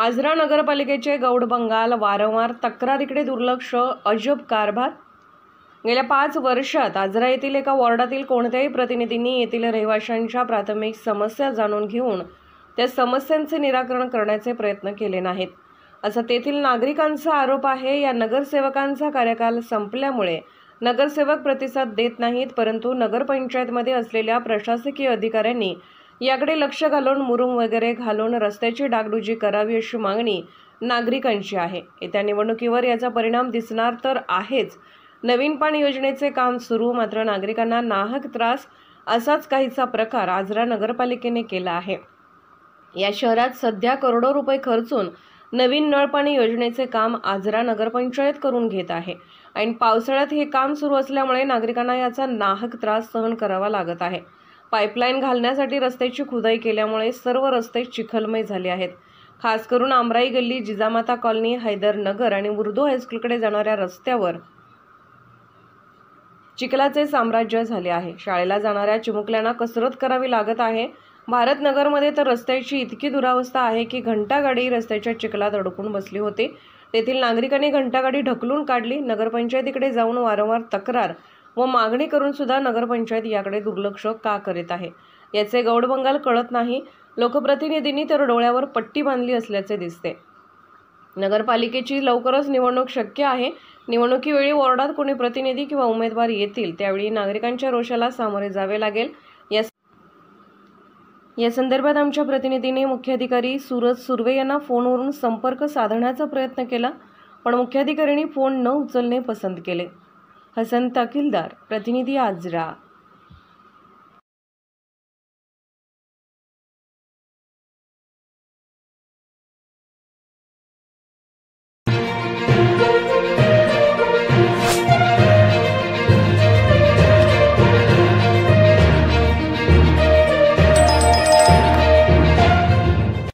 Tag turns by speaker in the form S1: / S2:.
S1: आजरा नगरपालिकेचे गौडबंगाल वारंवार तक्रारीकडे दुर्लक्ष, अजब कारभार। गेल्या 5 वर्षात आजरा येथील एका वॉर्डातील कोणत्याही प्रतिनिधींनी येथील रहिवाशांच्या प्राथमिक समस्या जाणून घेऊन त्या समस्यांचे निराकरण करण्याचे प्रयत्न केले नाहीत, असा तेथील नागरिकांचा आरोप आहे। या नगरसेवकांचा कार्यकाल संपल्यामुळे नगरसेवक प्रतिसाद देत नाहीत, परंतु नगरपंचायतमध्ये असलेल्या प्रशासकीय अधिकाऱ्यांनी याकडे लक्ष घालून मुरुम वगैरे घालून रस्त्याची डागडुजी करावी अशी मागणी नागरिकांची आहे। येत्या निवडणुकीवर याचा परिणाम दिसणार तर आहेच। नवीन पाणी योजनेचे काम सुरू, मात्र नागरिकांना नाहक त्रास असाच काहीचा प्रकार आजरा नगरपालिकेने केला आहे। या शहरात सध्या करोडो रुपये खर्चून नवीन नळपाणी योजनेचे काम आजरा नगरपंचायत करून घेत आहे आणि पावसाळ्यात हे काम सुरू असल्यामुळे नागरिकांना याचा नाहक त्रास सहन करावा लागत आहे। पाईपलाईन घालण्यासाठी रस्त्याची खुदाई केल्यामुळे सर्व रस्ते चिखलमय झाले आहेत। खास करून आमराई गल्ली, जिजामाता कॉलनी, हैदर नगर आणि उर्दू हायस्कूलकडे जाणाऱ्या रस्त्यावर चिखलाचे साम्राज्य झाले आहे। शाळेला जाणाऱ्या चिमुकल्यांना कसरत करावी लागत आहे। भारत नगरमध्ये तर रस्त्याची इतकी दुरावस्था आहे की घंटागाडी रस्त्याच्या चिखलात अडकून बसली होती। तेथील नागरिकांनी घंटागाडी ढकलून काढली। नगरपंचायतीकडे जाऊन वारंवार तक्रार व मागणी करून सुद्धा नगरपंचायत याकडे दुर्लक्ष का करीत आहे याचे गौडबंगाल कळत नाही। लोकप्रतिनिधींनी तर डोळ्यावर पट्टी बांधली असल्याचे दिसते। नगरपालिकेची लवकरच निवडणूक शक्य आहे। निवडणुकीवेळी वॉर्डात कोणी प्रतिनिधी किंवा उमेदवार येतील त्यावेळी नागरिकांच्या रोषाला सामोरे जावे लागेल। या संदर्भात आमच्या प्रतिनिधीने मुख्याधिकारी सूरज सुर्वे यांना फोनवरून संपर्क साधण्याचा प्रयत्न केला, पण मुख्याधिकाऱ्यांनी फोन न उचलणे पसंत केले। हसन तहसीलदार, प्रतिनिधी आजरा।